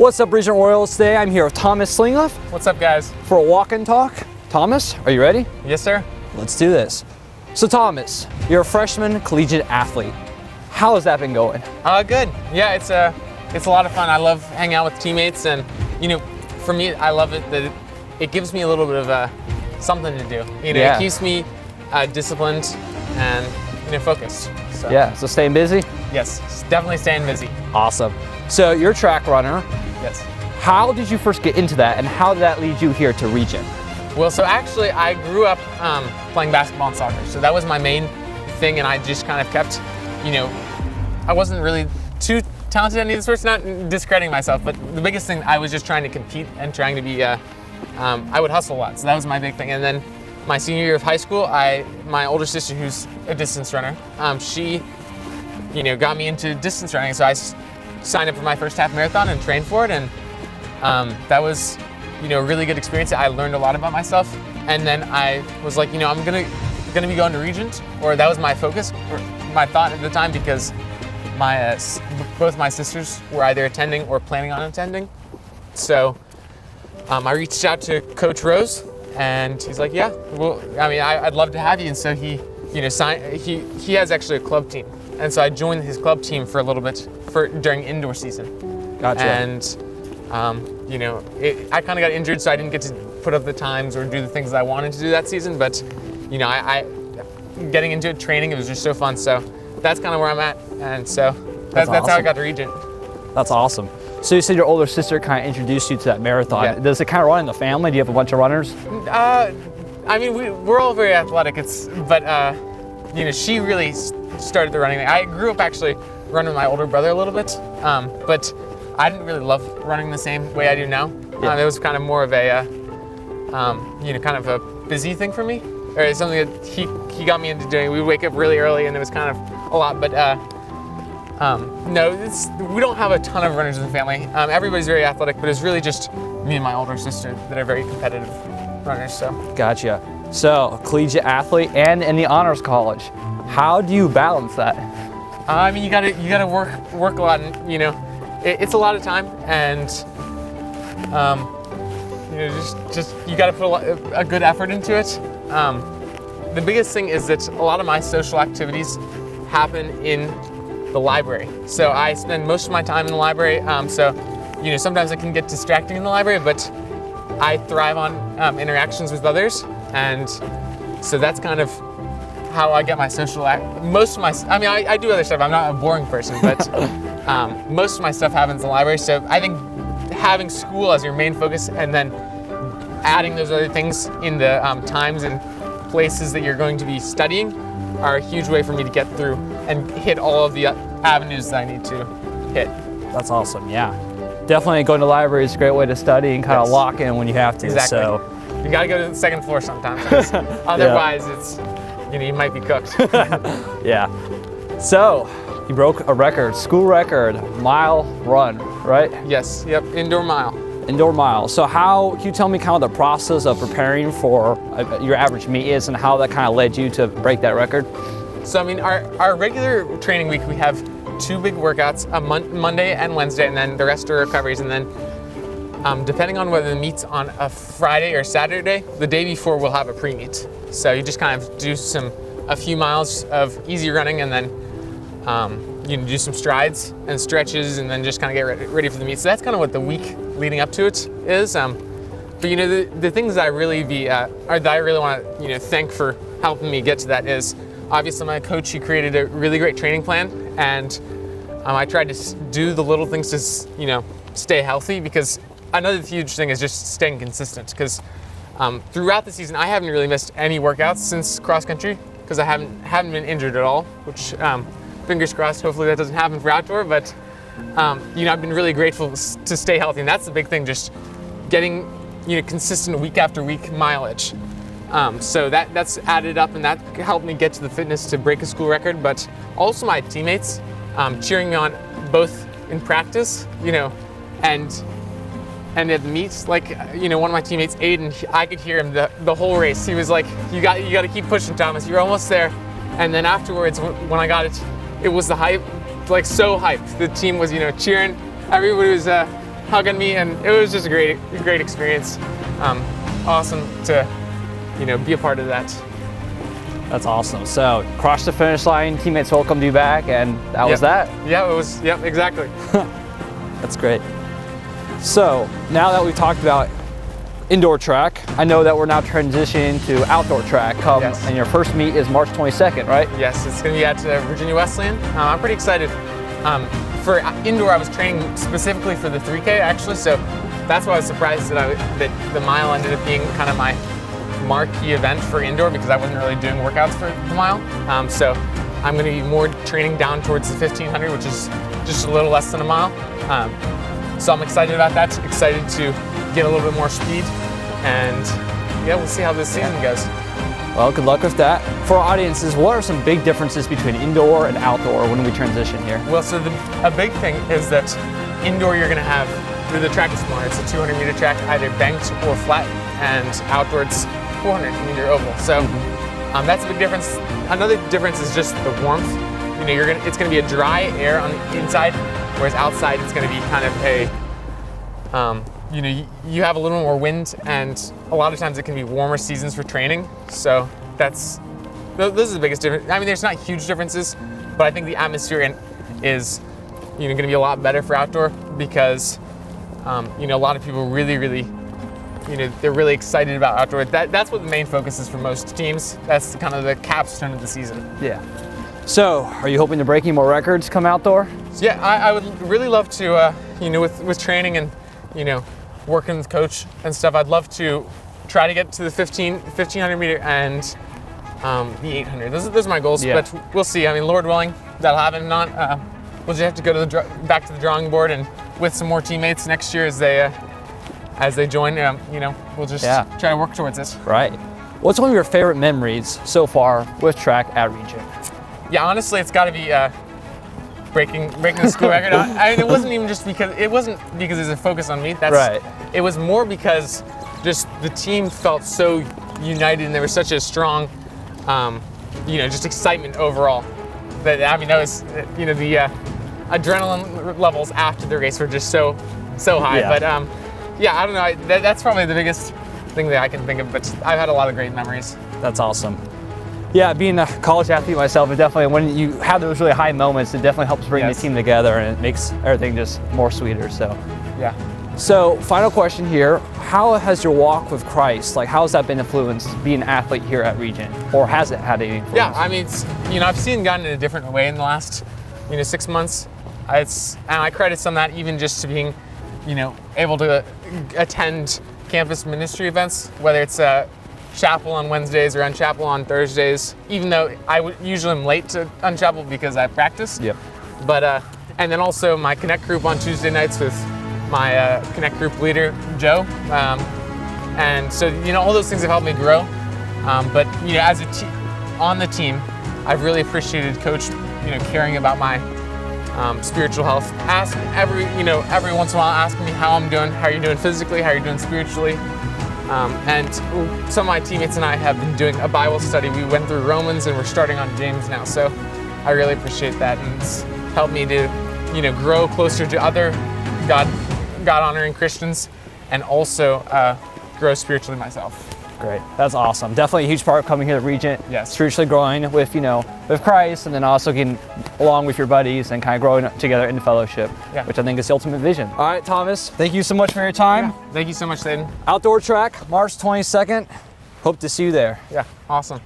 What's up, Theydon Roles? Today I'm here with Thomas Slingluff What's up, guys? for a walk and talk. Thomas, are you ready? Yes, sir. Let's do this. So Thomas, you're a freshman collegiate athlete. How has that been going? Good. Yeah, it's a lot of fun. I love hanging out with teammates, and for me, I love it that it gives me a little bit of something to do. Yeah. It keeps me disciplined and focused. So. Yeah, so staying busy? Yes, definitely staying busy. Awesome. So you're a track runner. Yes. How did you first get into that, and how did that lead you here to Regent? Well, so actually, I grew up playing basketball and soccer, so that was my main thing, and I just kind of kept, I wasn't really too talented in either sports, not discrediting myself, but the biggest thing, I was just trying to compete and trying to be, I would hustle a lot, so that was my big thing. And then my senior year of high school, my older sister, who's a distance runner, she, got me into distance running, so I signed up for my first half marathon and trained for it, and that was, a really good experience. I learned a lot about myself, and then I was like, I'm gonna be going to Regent, or that was my focus, or my thought at the time, because both my sisters were either attending or planning on attending. So I reached out to Coach Rose, and he's like, yeah, well, I'd love to have you. And so he, he has actually a club team, and so I joined his club team for a little bit during indoor season. Gotcha. And I kind of got injured, so I didn't get to put up the times or do the things that I wanted to do that season. But I getting into it, training, it was just so fun. So that's kind of where I'm at, and so that's awesome. how I got to Regent. That's awesome. So you said your older sister kind of introduced you to that marathon. Yeah. Does it kind of run in the family? Do you have a bunch of runners? We're all very athletic. But she really started the running thing. I grew up actually running with my older brother a little bit, but I didn't really love running the same way I do now. Yeah. It was kind of more of a, kind of a busy thing for me, or something that he got me into doing. We would wake up really early, and it was kind of a lot. But no, we don't have a ton of runners in the family. Everybody's very athletic, but it's really just me and my older sister that are very competitive runners. So. Gotcha. So, collegiate athlete and in the honors college. How do you balance that? You gotta work a lot, and it's a lot of time, and just you gotta put a good effort into it. The biggest thing is that a lot of my social activities happen in the library, so I spend most of my time in the library. So sometimes it can get distracting in the library, but I thrive on interactions with others, and so that's kind of how I get my social most of my, I do other stuff. I'm not a boring person, but most of my stuff happens in the library. So I think having school as your main focus, and then adding those other things in the times and places that you're going to be studying, are a huge way for me to get through and hit all of the avenues that I need to hit. That's awesome, yeah. Definitely going to the library is a great way to study and kind of lock in when you have to. Exactly. So. You gotta go to the second floor sometimes, 'cause otherwise it's, you might be cooked. Yeah. So, you broke a record, school record, mile run, right? Yes, yep, indoor mile. Indoor mile. So can you tell me kind of the process of preparing for your average meet is, and how that kind of led you to break that record? So our regular training week, we have 2 big workouts, Monday and Wednesday, and then the rest are recoveries. And then depending on whether the meet's on a Friday or Saturday, the day before we'll have a pre-meet. So you just kind of do a few miles of easy running, and then do some strides and stretches, and then just kind of get ready for the meet. So that's kind of what the week leading up to it is. But the things that I really want to thank for helping me get to that is obviously my coach. He created a really great training plan, and I tried to do the little things to stay healthy, because another huge thing is just staying consistent, because throughout the season I haven't really missed any workouts since cross country, because I haven't been injured at all, which fingers crossed, hopefully that doesn't happen for outdoor. But I've been really grateful to stay healthy, and that's the big thing, just getting consistent week after week mileage. So that's added up, and that helped me get to the fitness to break a school record. But also my teammates cheering me on, both in practice, and at the meets. Like, one of my teammates, Aiden, I could hear him the whole race. He was like, you got to keep pushing, Thomas. You're almost there. And then afterwards, when I got it, it was the hype, like so hyped. The team was, cheering. Everybody was hugging me, and it was just a great experience. Awesome to, be a part of that. That's awesome. So, crossed the finish line, teammates welcomed you back, and that was that. Yeah, it was, yep, exactly. That's great. So, now that we've talked about indoor track, I know that we're now transitioning to outdoor track. Yes. And your first meet is March 22nd, right? Yes, it's going to be at Virginia Wesleyan. I'm pretty excited. For indoor, I was training specifically for the 3K, actually, so that's why I was surprised that the mile ended up being kind of my marquee event for indoor, because I wasn't really doing workouts for the mile. So I'm going to be more training down towards the 1500, which is just a little less than a mile. So I'm excited about that, excited to get a little bit more speed, and yeah, we'll see how this season goes. Well, good luck with that. For our audiences, what are some big differences between indoor and outdoor when we transition here? Well, so a big thing is that indoor you're going to have, the track is smaller. It's a 200-meter track, either banked or flat, and outdoor it's 400-meter oval. So that's a big difference. Another difference is just the warmth. It's going to be a dry air on the inside, whereas outside it's going to be kind of a you have a little more wind, and a lot of times it can be warmer seasons for training. So this is the biggest difference. I mean, there's not huge differences, but I think the atmosphere is going to be a lot better for outdoor, because a lot of people really they're really excited about outdoor. That's what the main focus is for most teams. That's kind of the capstone of the season. Yeah. So, are you hoping to break any more records come outdoor? So yeah, I would really love to, with training and working with coach and stuff, I'd love to try to get to the 1500 meter and the 800. Those are my goals, Yeah. but we'll see. I mean, Lord willing, that'll happen. If not, we'll just have to go to back to the drawing board, and with some more teammates next year as they join, we'll just try to work towards this. Right. What's one of your favorite memories so far with track at Region? Yeah, honestly, it's got to be breaking the school record. It wasn't even just because there's a focus on me. That's right. It was more because just the team felt so united, and there was such a strong, just excitement overall. That that was, the adrenaline levels after the race were just so high. Yeah. But I don't know. That's probably the biggest thing that I can think of. But I've had a lot of great memories. That's awesome. Yeah, being a college athlete myself, it definitely, when you have those really high moments, it definitely helps bring the team together, and it makes everything just more sweeter. So, yeah. So, final question here: how has your walk with Christ, how has that been influenced being an athlete here at Region, or has it had any influence? Yeah, I mean, I've seen it gotten in a different way in the last, 6 months. And I credit some of that even just to being, able to attend campus ministry events, whether it's chapel on Wednesdays or unchapel on Thursdays, even though usually am late to unchapel because I practice. Yep. But and then also my Connect group on Tuesday nights with my Connect group leader Joe, and so all those things have helped me grow. But as on the team, I've really appreciated Coach caring about my spiritual health. Every once in a while, asking me how I'm doing, how are you doing physically, how are you doing spiritually. And some of my teammates and I have been doing a Bible study. We went through Romans and we're starting on James now. So I really appreciate that, and it's helped me to, grow closer to other God-honoring Christians, and also grow spiritually myself. Great. That's awesome. Definitely a huge part of coming here to Regent. Yes. Spiritually growing with, with Christ, and then also getting along with your buddies and kind of growing together in fellowship, which I think is the ultimate vision. All right, Thomas, thank you so much for your time. Yeah. Thank you so much, Theydon. Outdoor track, March 22nd. Hope to see you there. Yeah, awesome.